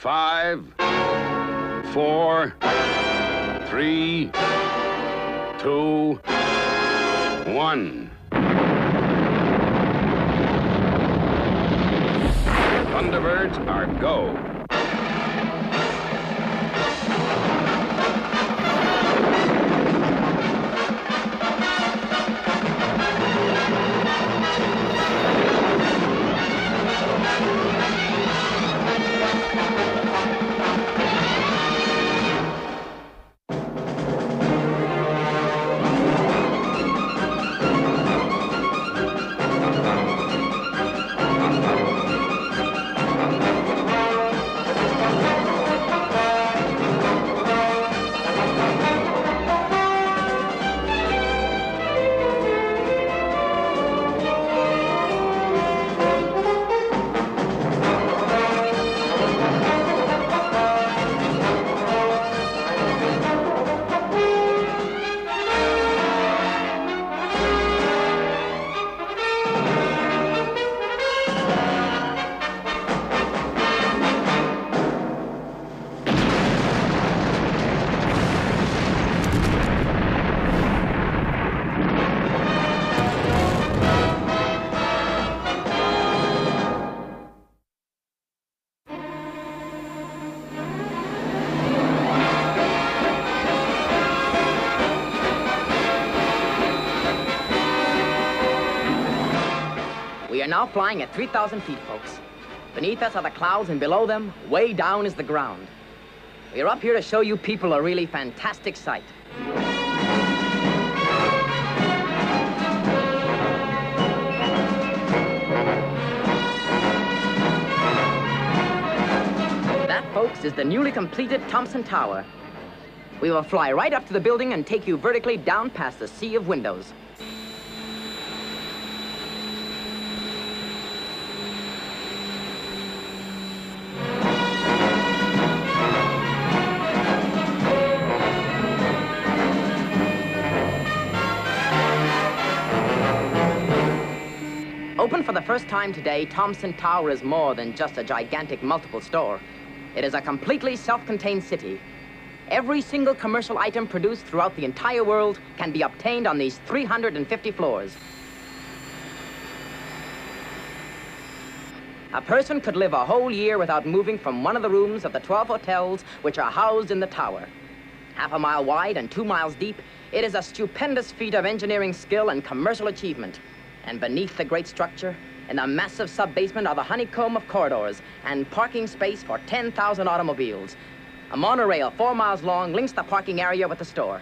5, 4, 3, 2, 1. Thunderbirds are go. We are now flying at 3,000 feet, folks. Beneath us are the clouds, and below them, way down, is the ground. We are up here to show you people a really fantastic sight. That, folks, is the newly completed Thompson Tower. We will fly right up to the building and take you vertically down past the sea of windows. Open for the first time today, Thompson Tower is more than just a gigantic multiple store. It is a completely self-contained city. Every single commercial item produced throughout the entire world can be obtained on these 350 floors. A person could live a whole year without moving from one of the rooms of the 12 hotels which are housed in the tower. Half a mile wide and 2 miles deep, it is a stupendous feat of engineering skill and commercial achievement. And beneath the great structure, in the massive sub-basement, are the honeycomb of corridors and parking space for 10,000 automobiles. A monorail 4 miles long links the parking area with the store.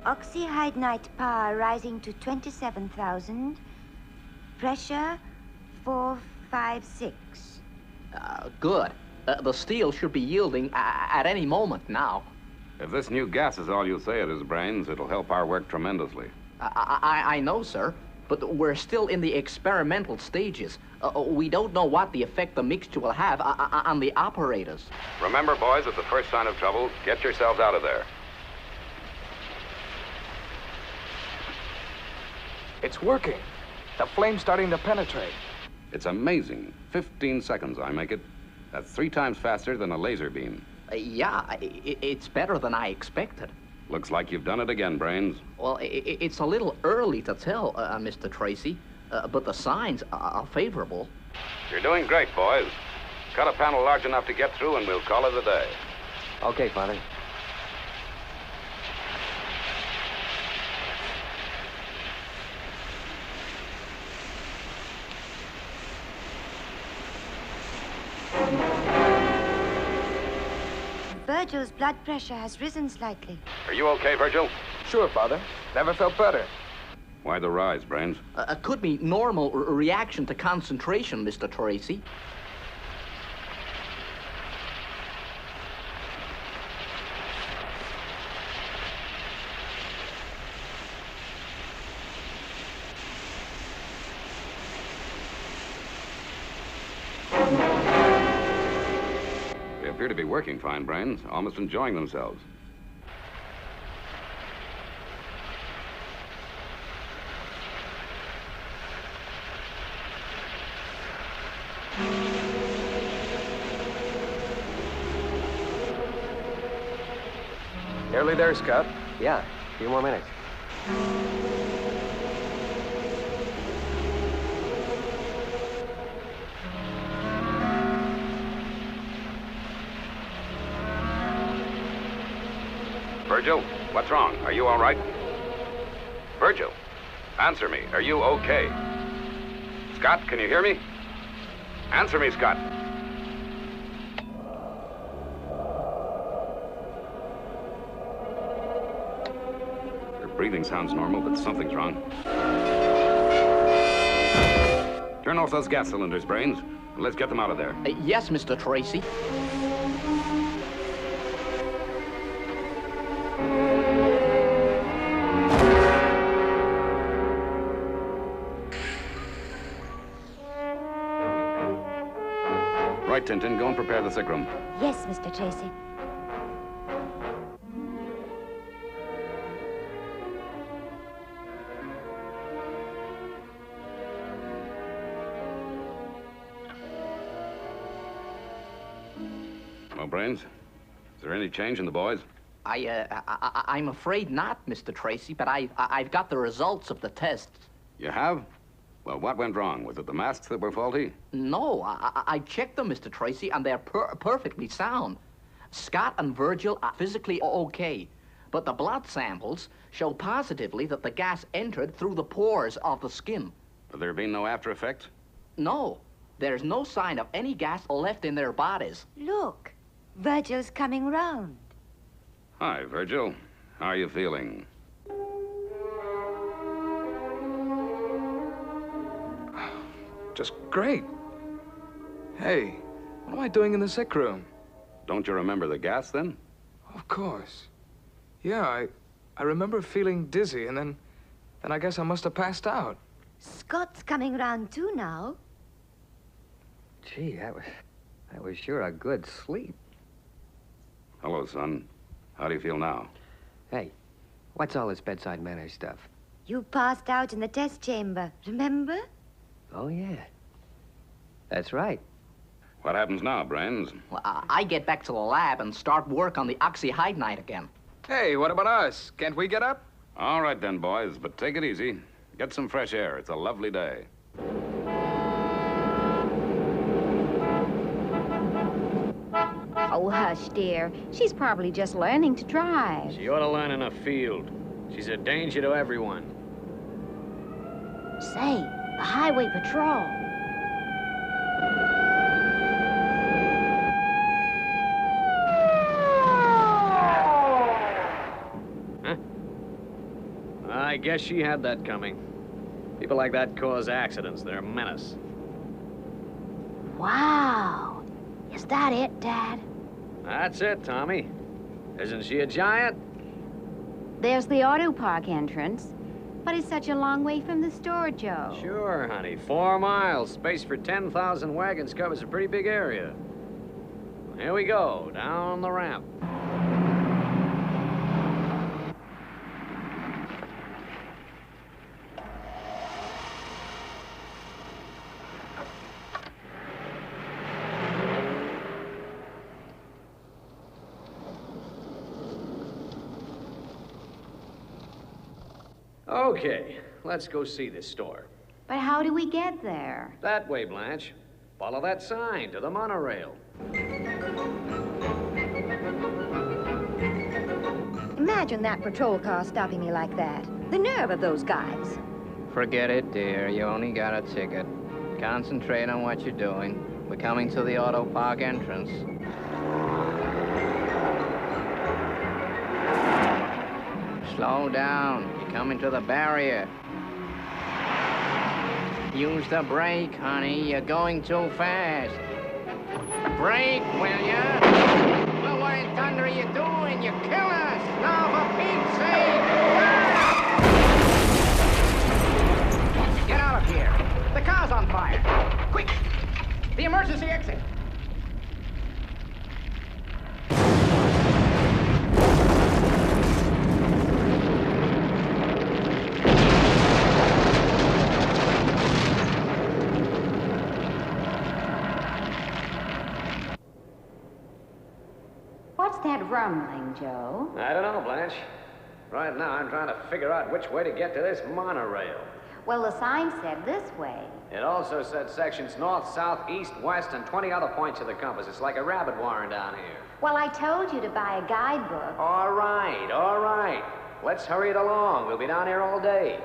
Oxyhydnite power rising to 27,000. Pressure 456. Good. The steel should be yielding at any moment now. If this new gas is all you say it is, Brains, it'll help our work tremendously. I know, sir, but we're still in the experimental stages. We don't know what the effect the mixture will have on the operators. Remember, boys, at the first sign of trouble, get yourselves out of there. It's working. The flame's starting to penetrate. It's amazing. 15 seconds, I make it. That's 3 times faster than a laser beam. Yeah, it's better than I expected. Looks like you've done it again, Brains. Well, it's a little early to tell, Mr. Tracy, but the signs are favorable. You're doing great, boys. Cut a panel large enough to get through, and we'll call it a day. Okay, Father. Virgil's blood pressure has risen slightly. Are you okay, Virgil? Sure, Father. Never felt better. Why the rise, Brains? Could be normal reaction to concentration, Mr. Tracy. appear to be working fine, Brains. Almost enjoying themselves. Nearly there, Scott. Yeah, a few more minutes. Virgil, what's wrong? Are you all right? Virgil, answer me. Are you okay? Scott, can you hear me? Answer me, Scott. Your breathing sounds normal, but something's wrong. Turn off those gas cylinders, Brains, and let's get them out of there. Yes, Mr. Tracy. Right, Tintin, go and prepare the sick room. Yes, Mr. Tracy. Well, Brains, is there any change in the boys? I'm afraid not, Mr. Tracy, but I've got the results of the tests. You have? Well, what went wrong? Was it the masks that were faulty? No, I checked them, Mr. Tracy, and they're perfectly sound. Scott and Virgil are physically okay, but the blood samples show positively that the gas entered through the pores of the skin. Have there been no after effects? No, there's no sign of any gas left in their bodies. Look, Virgil's coming round. Hi, Virgil. How are you feeling? Just great. Hey, what am I doing in the sick room? Don't you remember the gas, then? Of course. Yeah, I remember feeling dizzy, and then I guess I must have passed out. Scott's coming round too now. Gee, that was sure a good sleep. Hello, son. How do you feel now? Hey, what's all this bedside manner stuff? You passed out in the test chamber, remember? Oh, yeah. That's right. What happens now, Brains? Well, I get back to the lab and start work on the Oxyhydnite again. Hey, what about us? Can't we get up? All right then, boys, but take it easy. Get some fresh air. It's a lovely day. Oh, hush, dear. She's probably just learning to drive. She ought to learn in a field. She's a danger to everyone. Say, a highway patrol. Huh? I guess she had that coming. People like that cause accidents. They're a menace. Wow. Is that it, Dad? That's it, Tommy. Isn't she a giant? There's the auto park entrance. But it's such a long way from the store, Joe. Sure, honey. 4 miles. Space for 10,000 wagons covers a pretty big area. Here we go, down the ramp. Okay, let's go see this store. But how do we get there? That way, Blanche. Follow that sign to the monorail. Imagine that patrol car stopping me like that. The nerve of those guys. Forget it, dear. You only got a ticket. Concentrate on what you're doing. We're coming to the auto park entrance. Slow down. You're coming to the barrier. Use the brake, honey. You're going too fast. Brake, will ya? Well, what in thunder are you doing? You kill us! Now, for Pete's sake! Get out of here. The car's on fire. Quick! The emergency exit. that rumbling, Joe? I don't know, Blanche. Right now, I'm trying to figure out which way to get to this monorail. Well, the sign said this way. It also said sections north, south, east, west, and 20 other points of the compass. It's like a rabbit warren down here. Well, I told you to buy a guidebook. All right, all right. Let's hurry it along. We'll be down here all day.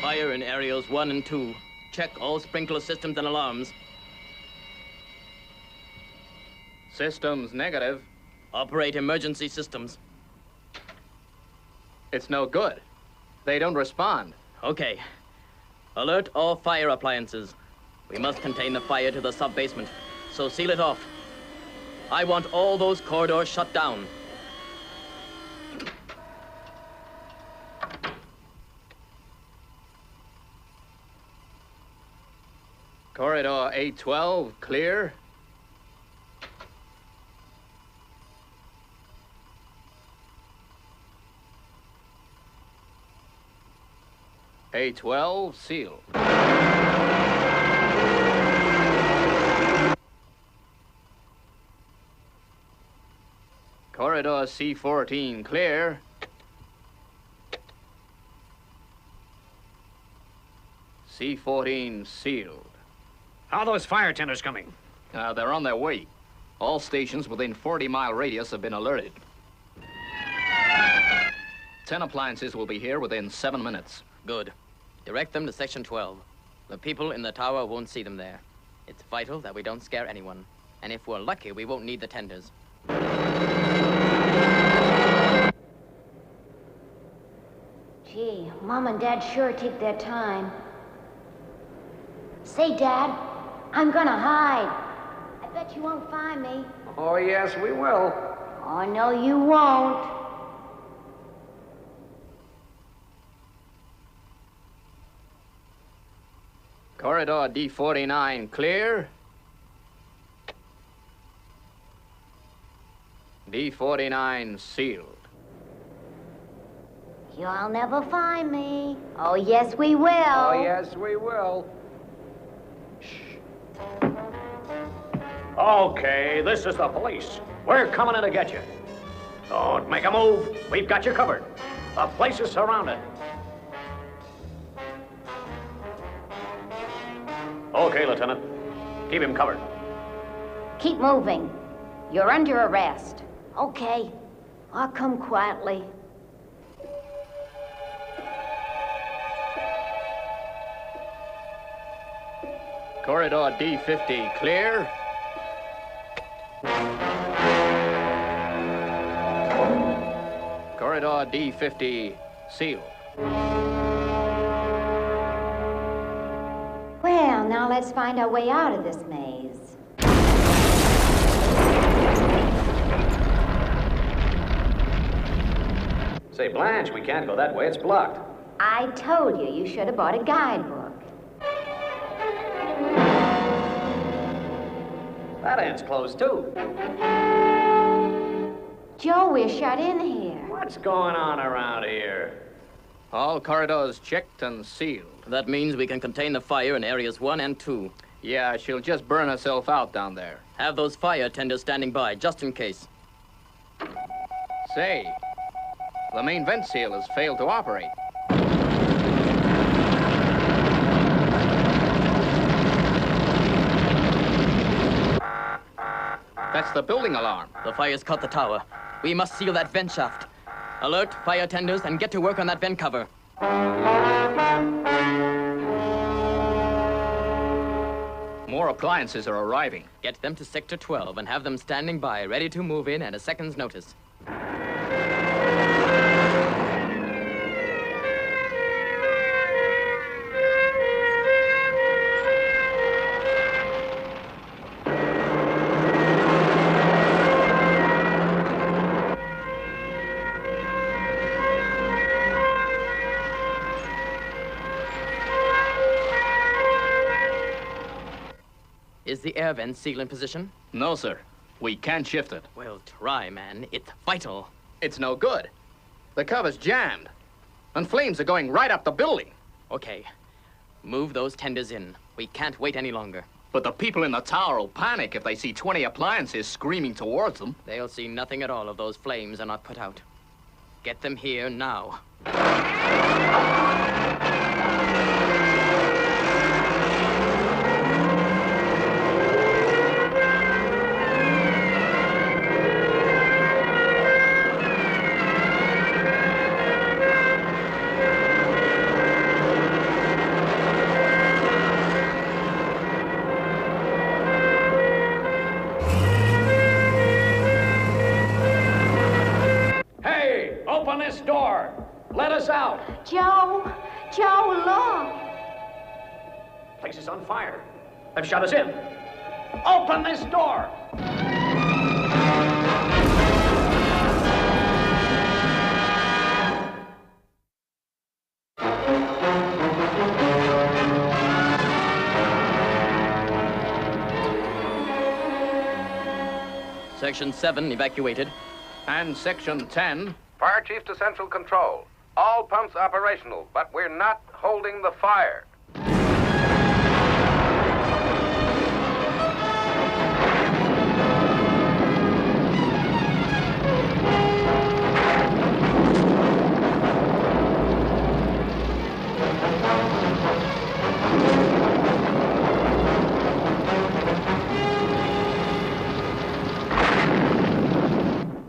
Fire in areas 1 and 2. Check all sprinkler systems and alarms. Systems negative. Operate emergency systems. It's no good. They don't respond. Okay. Alert all fire appliances. We must contain the fire to the sub-basement, so seal it off. I want all those corridors shut down. Corridor 812, clear. A12, sealed. Corridor C14, clear. C14, sealed. How are those fire tenders coming? They're on their way. All stations within 40-mile radius have been alerted. 10 appliances will be here within 7 minutes. Good. Direct them to Section 12. The people in the tower won't see them there. It's vital that we don't scare anyone. And if we're lucky, we won't need the tenders. Gee, Mom and Dad sure take their time. Say, Dad, I'm gonna hide. I bet you won't find me. Oh, yes, we will. Oh, no, you won't. Corridor D49, clear. D49, sealed. You'll never find me. Oh, yes, we will. Oh, yes, we will. Okay, this is the police. We're coming in to get you. Don't make a move. We've got you covered. The place is surrounded. Okay, Lieutenant. Keep him covered. Keep moving. You're under arrest. Okay, I'll come quietly. Corridor D50, clear. Corridor D50, sealed. Well, now let's find our way out of this maze. Say, Blanche, we can't go that way. It's blocked. I told you you should have bought a guidebook. That end's closed, too. Joe, we're shut in here. What's going on around here? All corridors checked and sealed. That means we can contain the fire in areas 1 and 2. Yeah, she'll just burn herself out down there. Have those fire tenders standing by, just in case. Say, the main vent seal has failed to operate. That's the building alarm. The fire's cut the tower. We must seal that vent shaft. Alert fire tenders and get to work on that vent cover. More appliances are arriving. Get them to Sector 12 and have them standing by, ready to move in at a second's notice. the air vent seal in position? No, sir. We can't shift it. Well, try, man. It's vital. It's no good. The cover's jammed. And flames are going right up the building. Okay. Move those tenders in. We can't wait any longer. But the people in the tower will panic if they see 20 appliances screaming towards them. They'll see nothing at all if those flames are not put out. Get them here now. Open this door. Let us out. Joe, look. Place is on fire. They've shut us in. Open this door. Section 7 evacuated. And Section 10. Fire Chief to Central Control. All pumps operational, but we're not holding the fire.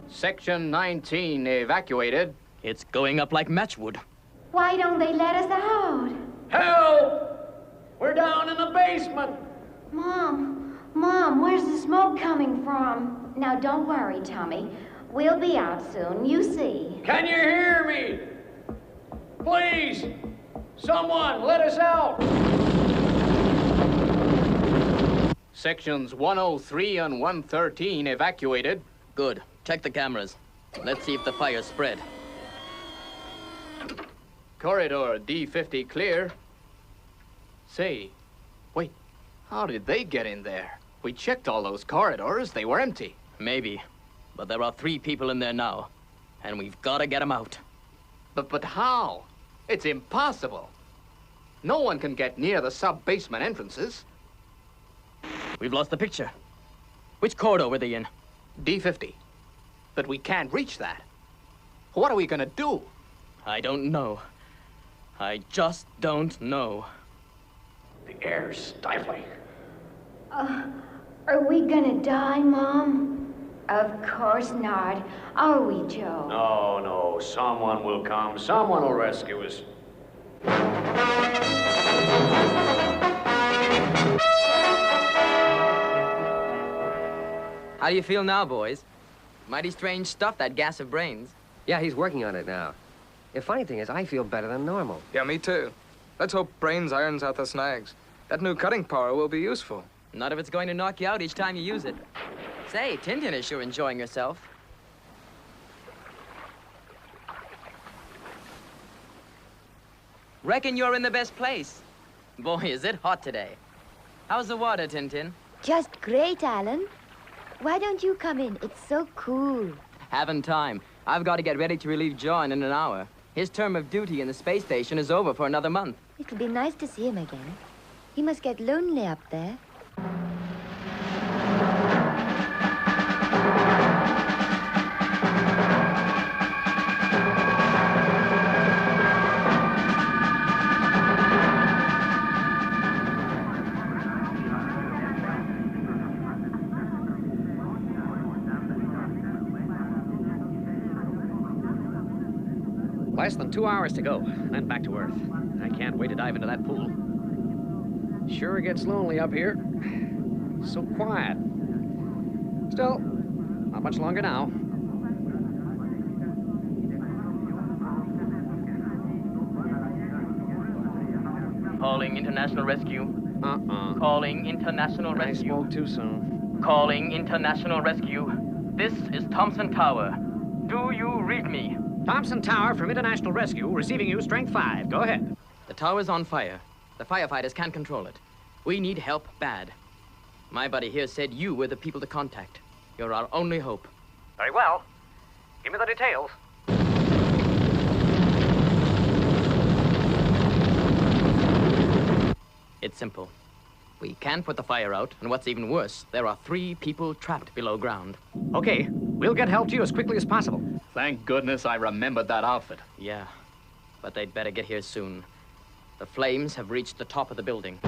Section 19 evacuated. It's going up like matchwood. Why don't they let us out? Help! We're down in the basement. Mom, where's the smoke coming from? Now, don't worry, Tommy. We'll be out soon, you see. Can you hear me? Please, someone, let us out. Sections 103 and 113 evacuated. Good. Check the cameras. Let's see if the fire spread. Corridor D50 clear. Say, wait, how did they get in there? We checked all those corridors. They were empty. Maybe. But there are 3 people in there now. And we've got to get them out. But how? It's impossible. No one can get near the sub-basement entrances. We've lost the picture. Which corridor were they in? D50. But we can't reach that. What are we gonna do? I don't know. I just don't know. The air's stifling. Are we gonna die, Mom? Of course not. Are we, Joe? No, someone will come. Someone will rescue us. How do you feel now, boys? Mighty strange stuff, that gas of brains. Yeah, he's working on it now. The funny thing is, I feel better than normal. Yeah, me too. Let's hope Brains irons out the snags. That new cutting power will be useful. Not if it's going to knock you out each time you use it. Say, Tintin is sure enjoying herself. Reckon you're in the best place. Boy, is it hot today. How's the water, Tintin? Just great, Alan. Why don't you come in? It's so cool. Haven't time. I've got to get ready to relieve John in an hour. His term of duty in the space station is over for another month. It'll be nice to see him again. He must get lonely up there. Less than 2 hours to go, then back to Earth. I can't wait to dive into that pool. Sure gets lonely up here. So quiet. Still, not much longer now. Calling International Rescue. Calling International I Rescue. spoke too soon. Calling International Rescue. This is Thompson Tower. Do you read me? Thompson Tower from International Rescue, receiving you, strength 5. Go ahead. The tower's on fire. The firefighters can't control it. We need help bad. My buddy here said you were the people to contact. You're our only hope. Very well. Give me the details. It's simple. We can't put the fire out, and what's even worse, there are 3 people trapped below ground. Okay, we'll get help to you as quickly as possible. Thank goodness I remembered that outfit. Yeah, but they'd better get here soon. The flames have reached the top of the building.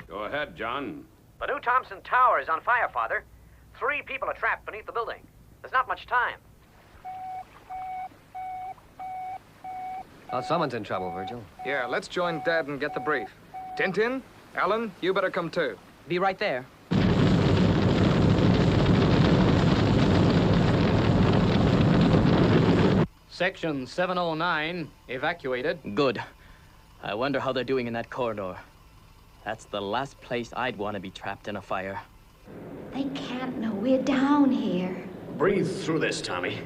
Go ahead, John. The new Thompson Tower is on fire, Father. 3 people are trapped beneath the building. There's not much time. Oh, someone's in trouble, Virgil. Yeah, let's join Dad and get the brief. Tintin, Alan, you better come too. Be right there. Section 709, evacuated. Good. I wonder how they're doing in that corridor. That's the last place I'd want to be trapped in a fire. They can't know we're down here. Breathe through this, Tommy.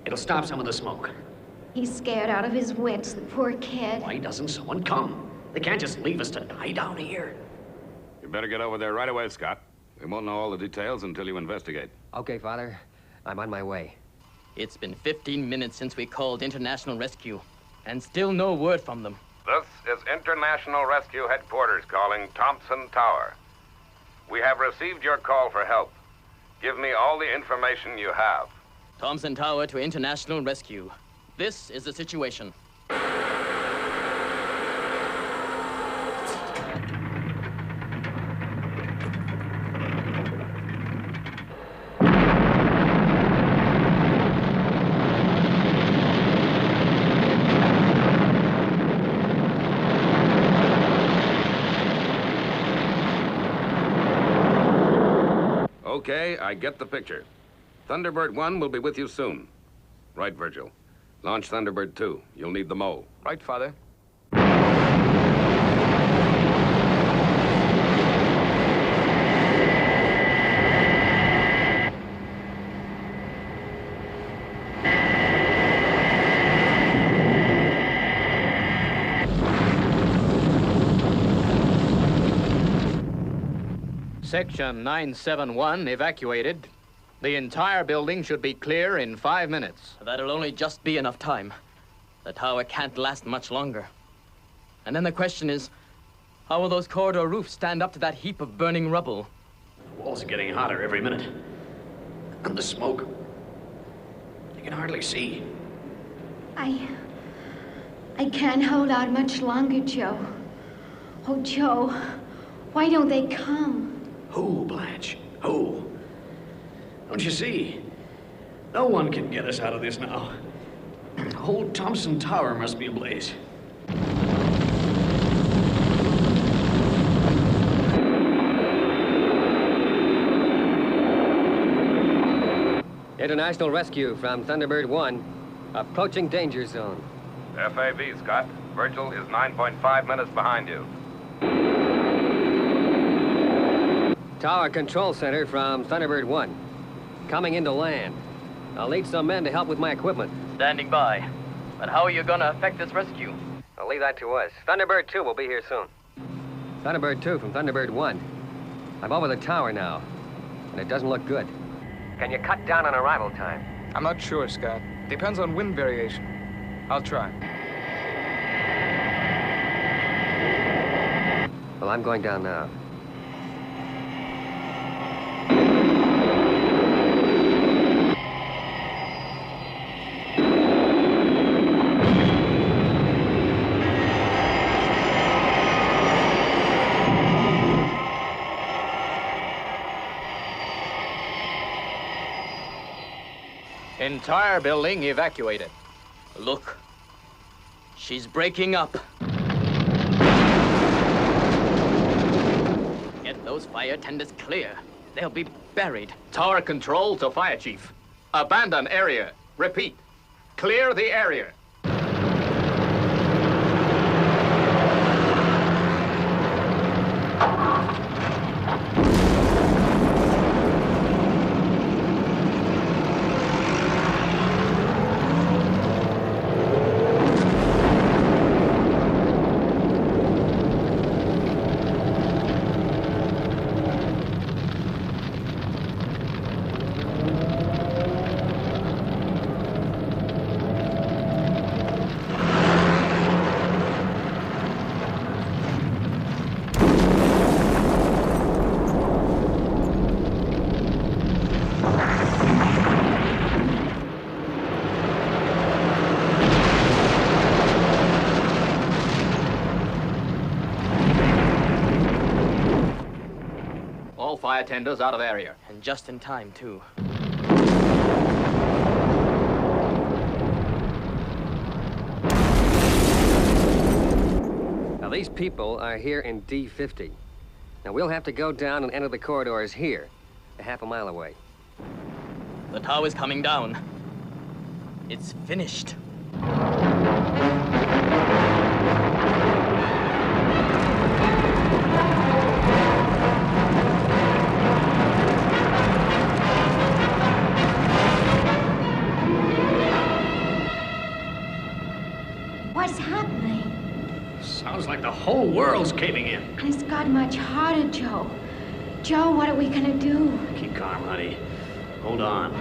It'll stop some of the smoke. He's scared out of his wits, the poor kid. Why doesn't someone come? They can't just leave us to die down here. You better get over there right away, Scott. We won't know all the details until you investigate. Okay, Father. I'm on my way. It's been 15 minutes since we called International Rescue, and still no word from them. This is International Rescue Headquarters calling Thompson Tower. We have received your call for help. Give me all the information you have. Thompson Tower to International Rescue. This is the situation. Okay, I get the picture. Thunderbird 1 will be with you soon. Right, Virgil. Launch Thunderbird 2. You'll need the Mo. Right, Father. Section 971, evacuated. The entire building should be clear in 5 minutes. That'll only just be enough time. The tower can't last much longer. And then the question is, how will those corridor roofs stand up to that heap of burning rubble? The walls are getting hotter every minute. And the smoke. You can hardly see. I can't hold out much longer, Joe. Oh, Joe, why don't they come? Who, Blanche? Who? Don't you see? No one can get us out of this now. The whole Thompson Tower must be ablaze. International Rescue from Thunderbird 1. Approaching danger zone. FAV, Scott. Virgil is 9.5 minutes behind you. Tower Control Center from Thunderbird 1. Coming into land. I'll need some men to help with my equipment. Standing by. But how are you gonna effect this rescue? I'll leave that to us. Thunderbird 2 will be here soon. Thunderbird 2 from Thunderbird 1. I'm over the tower now, and it doesn't look good. Can you cut down on arrival time? I'm not sure, Scott. Depends on wind variation. I'll try. Well, I'm going down now. Entire building evacuated. Look. She's breaking up. Get those fire tenders clear. They'll be buried. Tower control to fire chief. Abandon area. Repeat. Clear the area. fire tenders out of area. And just in time, too. Now, these people are here in D50. Now, we'll have to go down and enter the corridors here, a half a mile away. The tower's coming down. It's finished. What's happening? Sounds like the whole world's caving in. And it's got much harder, Joe. Joe, what are we gonna do? Keep calm, honey. Hold on.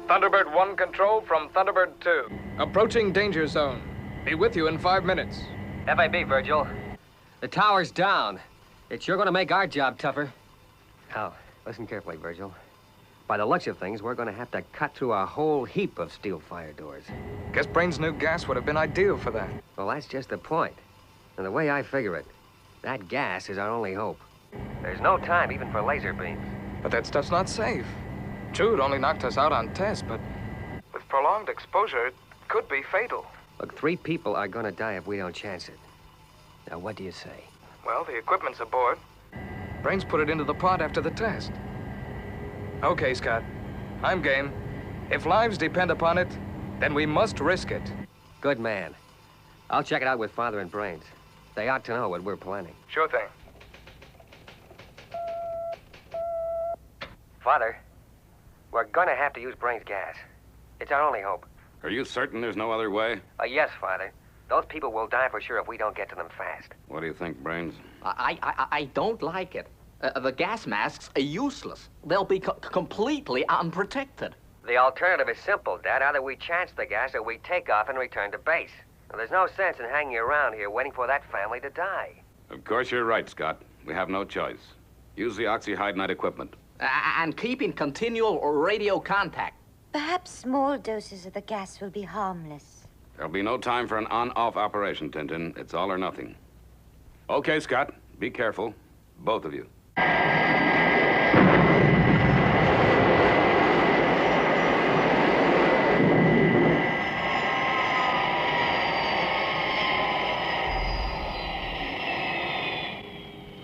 Thunderbird 1 control from Thunderbird 2. Approaching danger zone. Be with you in 5 minutes. FIB, Virgil. The tower's down. It's sure going to make our job tougher. Now, listen carefully, Virgil. By the looks of things, we're going to have to cut through a whole heap of steel fire doors. Guess Brain's new gas would have been ideal for that. Well, that's just the point. And the way I figure it, that gas is our only hope. There's no time even for laser beams. But that stuff's not safe. True, it only knocked us out on test, but with prolonged exposure, it could be fatal. Look, 3 people are going to die if we don't chance it. Now, what do you say? Well, the equipment's aboard. Brains put it into the pod after the test. Okay, Scott. I'm game. If lives depend upon it, then we must risk it. Good man. I'll check it out with Father and Brains. They ought to know what we're planning. Sure thing. Father, we're going to have to use Brains gas. It's our only hope. Are you certain there's no other way? Yes, Father. Those people will die for sure if we don't get to them fast. What do you think, Brains? I don't like it. The gas masks are useless. They'll be completely unprotected. The alternative is simple, Dad. Either we chance the gas or we take off and return to base. Now, there's no sense in hanging around here waiting for that family to die. Of course you're right, Scott. We have no choice. Use the Oxyhydnite equipment. And keep in continual radio contact. Perhaps small doses of the gas will be harmless. There'll be no time for an on-off operation, Tintin. It's all or nothing. Okay, Scott. Be careful. Both of you.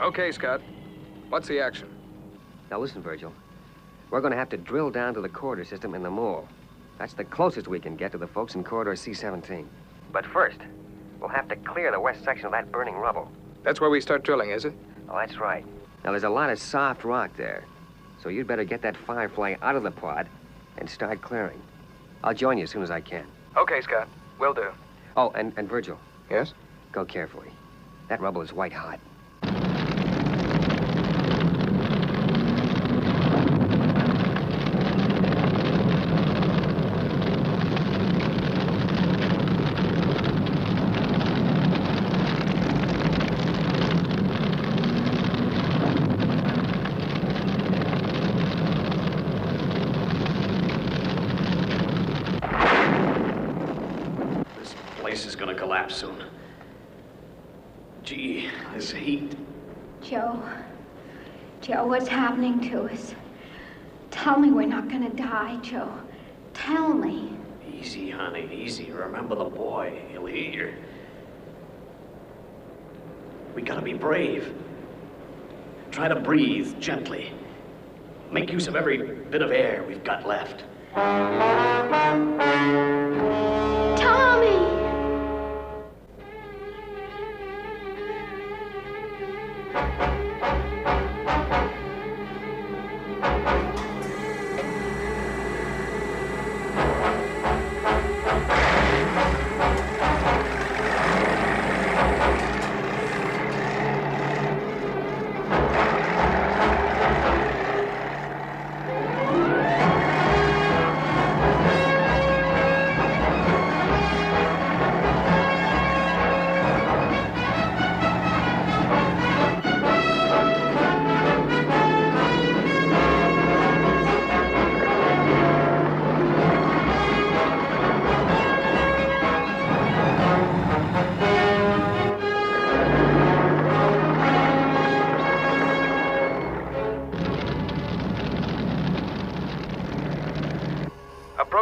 Okay, Scott. What's the action? Now, listen, Virgil. We're going to have to drill down to the corridor system in the mall. That's the closest we can get to the folks in corridor C-17. But first, we'll have to clear the west section of that burning rubble. That's where we start drilling, is it? Oh, that's right. Now, there's a lot of soft rock there. So you'd better get that Firefly out of the pod and start clearing. I'll join you as soon as I can. Okay, Scott. Will do. Oh, and Virgil. Yes? Go carefully. That rubble is white hot. Soon. Gee, this heat. Joe, what's happening to us? Tell me we're not gonna die, Joe. Tell me. Easy, honey, easy. Remember the boy. He'll hear. We gotta be brave. Try to breathe gently. Make use of every bit of air we've got left. Tommy!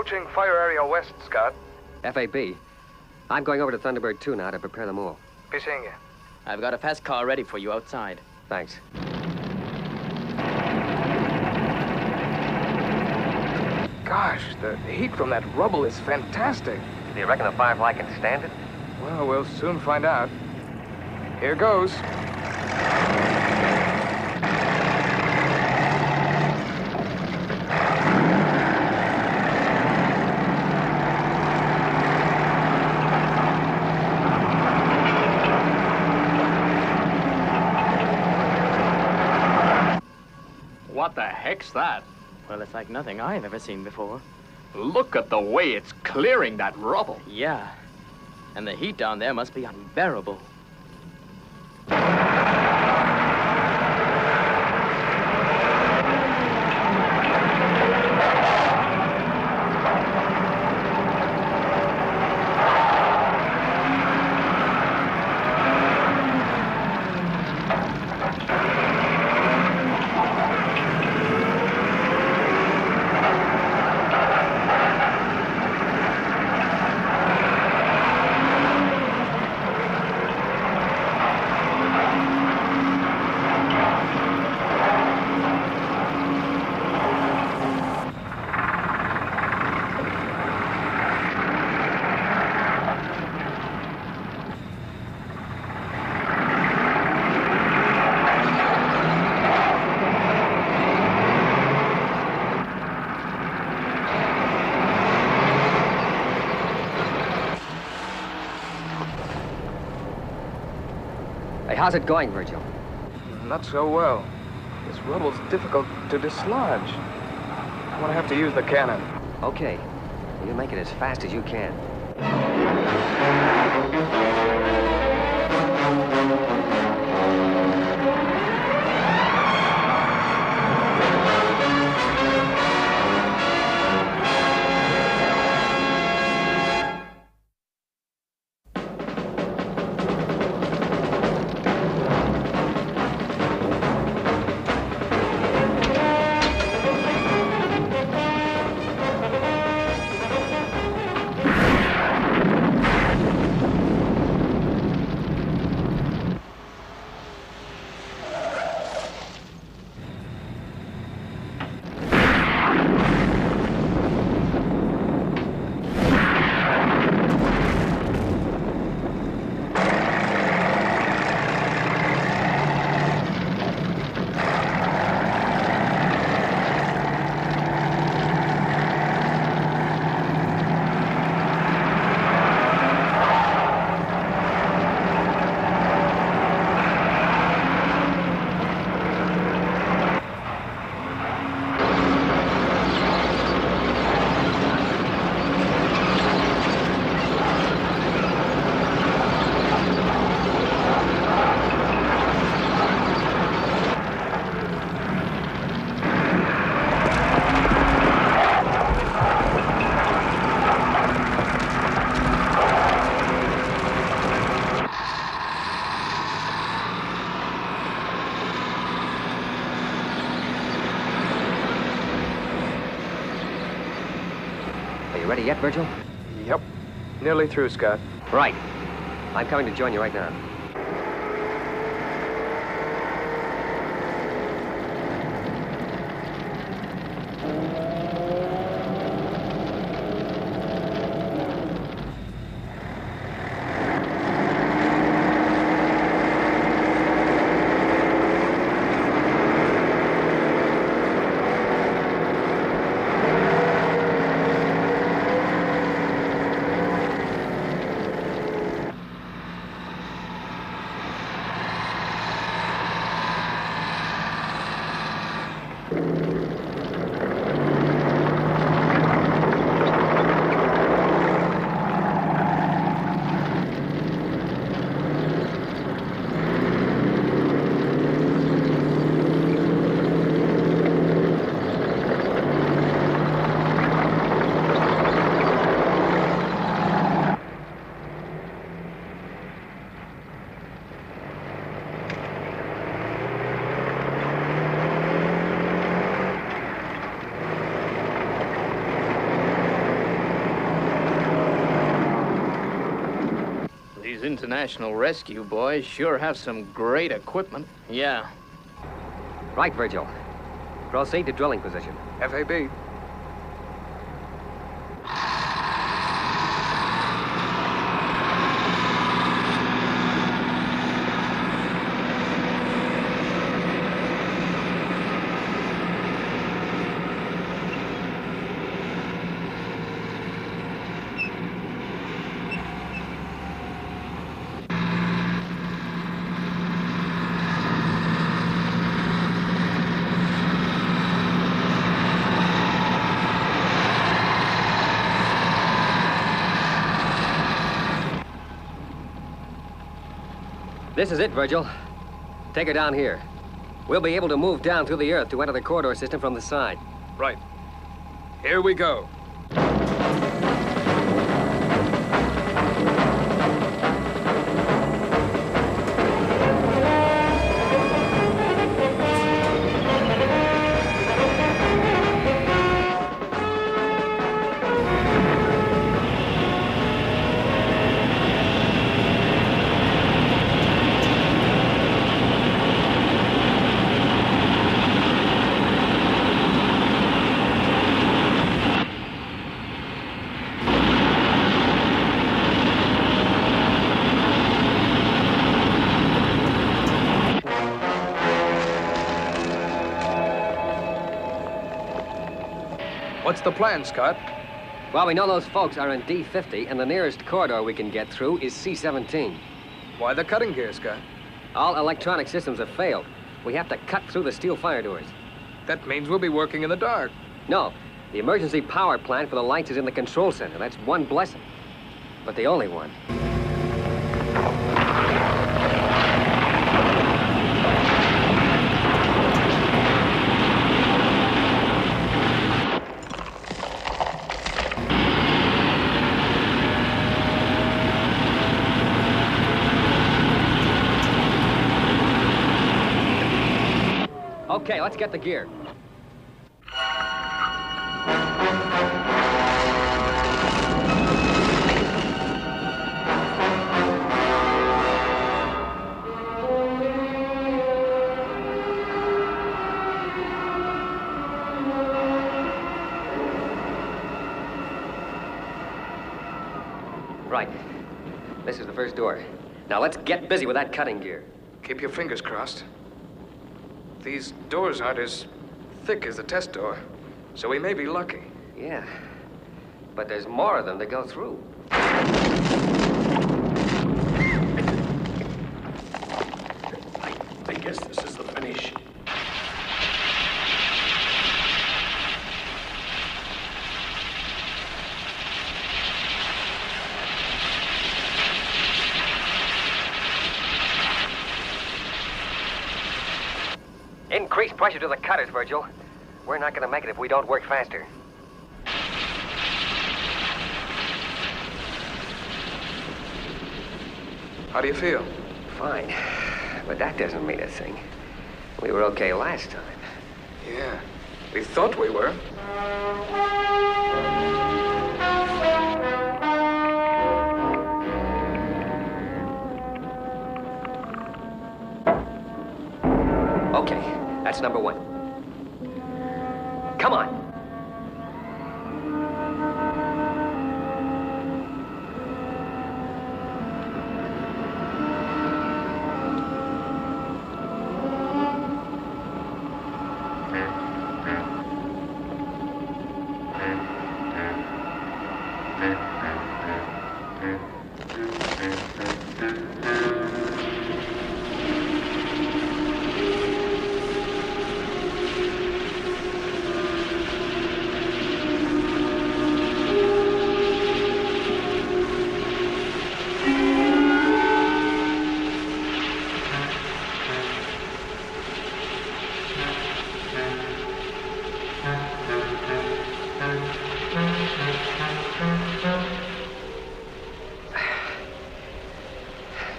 approaching fire area west, Scott. FAB. I'm going over to Thunderbird 2 now to prepare the move. Be seeing you. I've got a fast car ready for you outside. Thanks. Gosh, the heat from that rubble is fantastic. Do you reckon the Firefly can stand it? Well, we'll soon find out. Here goes. What the heck's that? Well, it's like nothing I've ever seen before. Look at the way it's clearing that rubble. Yeah. And the heat down there must be unbearable. Hey, how's it going, Virgil? Not so well. This rubble's difficult to dislodge. I'm gonna have to use the cannon. Okay. You make it as fast as you can. Ready yet, Virgil? Yep. Nearly through, Scott. Right. I'm coming to join you right now. international rescue boys sure have some great equipment. Yeah. Right, Virgil. Proceed to drilling position. FAB. This is it, Virgil. Take her down here. We'll be able to move down through the earth to enter the corridor system from the side. Right. Here we go. What's the plan, Scott? Well, we know those folks are in D50, and the nearest corridor we can get through is C-17. Why the cutting gear, Scott? All electronic systems have failed. We have to cut through the steel fire doors. That means we'll be working in the dark. No, the emergency power plant for the lights is in the control center. That's one blessing. But the only one. Okay, let's get the gear. Right. This is the first door. Now let's get busy with that cutting gear. Keep your fingers crossed. These doors aren't as thick as the test door, so we may be lucky. Yeah, but there's more of them to go through. I guess this is the finish. Increase pressure to the cutters, Virgil. We're not going to make it if we don't work faster. How do you feel? Fine, but that doesn't mean a thing. We were okay last time. Yeah, we thought we were. Okay, that's number one. Come on.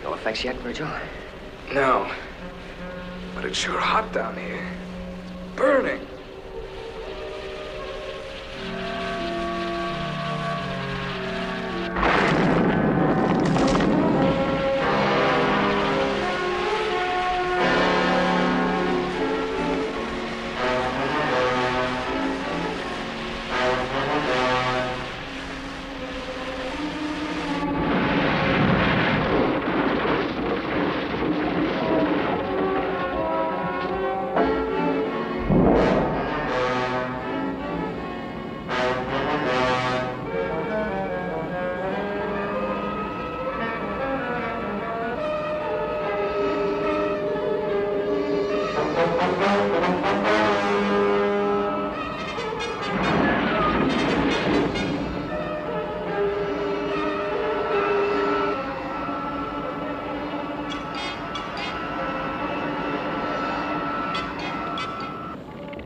No effects yet, Virgil? No. But it's sure hot down here. Burning.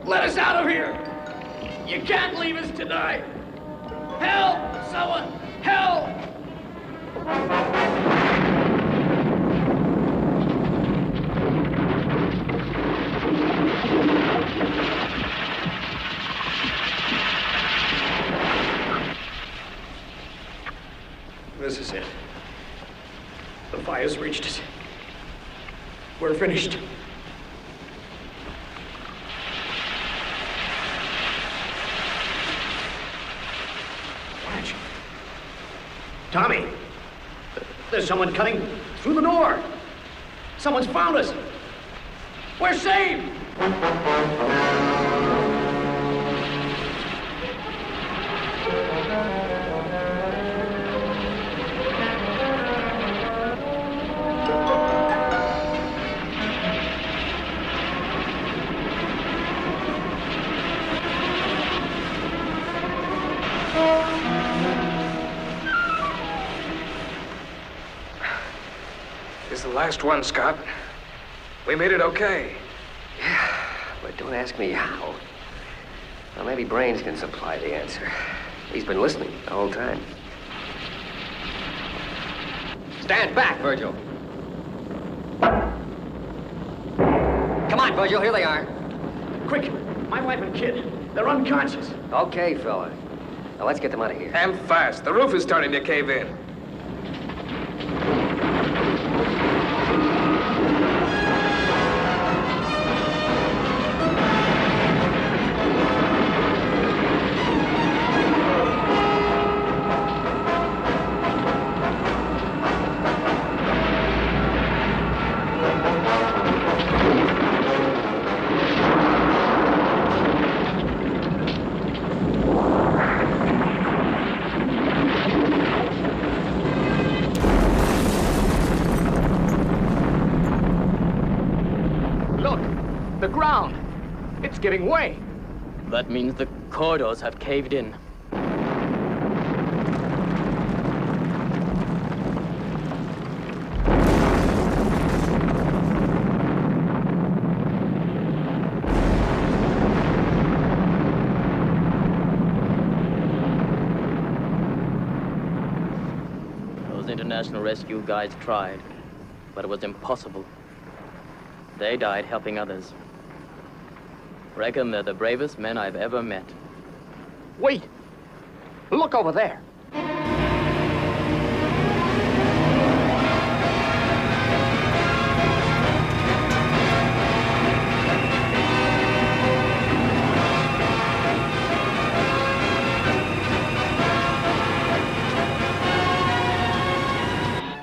Let us out of here! You can't leave us tonight! Help! Someone! Help! This is it. The fire's reached us. We're finished. Watch. Tommy! There's someone cutting through the door. Someone's found us. We're saved! This is the last one, Scott. We made it okay. Yeah, but don't ask me how. Well, maybe Brains can supply the answer. He's been listening the whole time. Stand back, Virgil. Come on, Virgil, here they are. Quick! My wife and kid. They're unconscious. Okay, fella. Now let's get them out of here. And fast. The roof is starting to cave in. The ground. It's giving way. That means the corridors have caved in. Those international rescue guys tried, but it was impossible. They died helping others. Reckon they're the bravest men I've ever met. Wait! Look over there.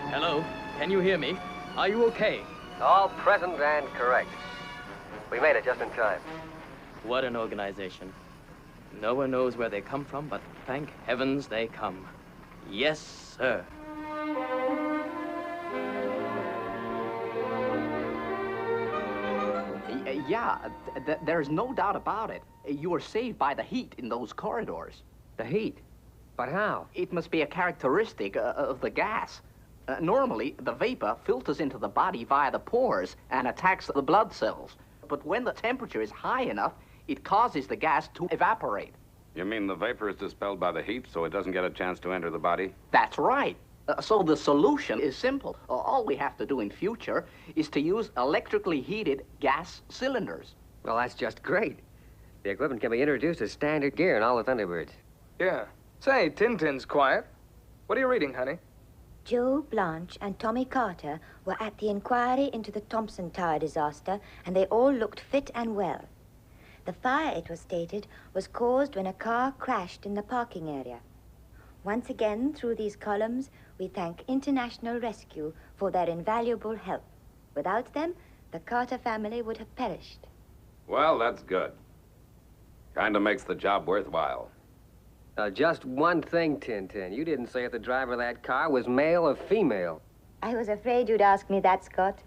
Hello? Can you hear me? Are you okay? All present and correct. We made it just in time. What an organization. No one knows where they come from, but thank heavens they come. Yes, sir. Yeah, there's no doubt about it. You were saved by the heat in those corridors. The heat? But how? It must be a characteristic of the gas. Normally, the vapor filters into the body via the pores and attacks the blood cells. But when the temperature is high enough, it causes the gas to evaporate. You mean the vapor is dispelled by the heat, so it doesn't get a chance to enter the body? That's right. So the solution is simple. All we have to do in future is to use electrically heated gas cylinders. Well, that's just great. The equipment can be introduced as standard gear in all the Thunderbirds. Yeah. Say, Tintin's quiet. What are you reading, honey? Joe Blanche and Tommy Carter were at the inquiry into the Thompson Tower disaster, and they all looked fit and well. The fire, it was stated, was caused when a car crashed in the parking area. Once again, through these columns, we thank International Rescue for their invaluable help. Without them, the Carter family would have perished. Well, that's good. Kinda makes the job worthwhile. Just one thing, Tintin. You didn't say if the driver of that car was male or female. I was afraid you'd ask me that, Scott.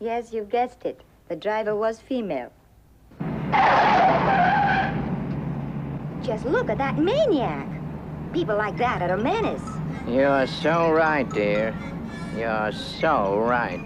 Yes, you've guessed it. The driver was female. Just look at that maniac. People like that are a menace. You're so right, dear. You're so right.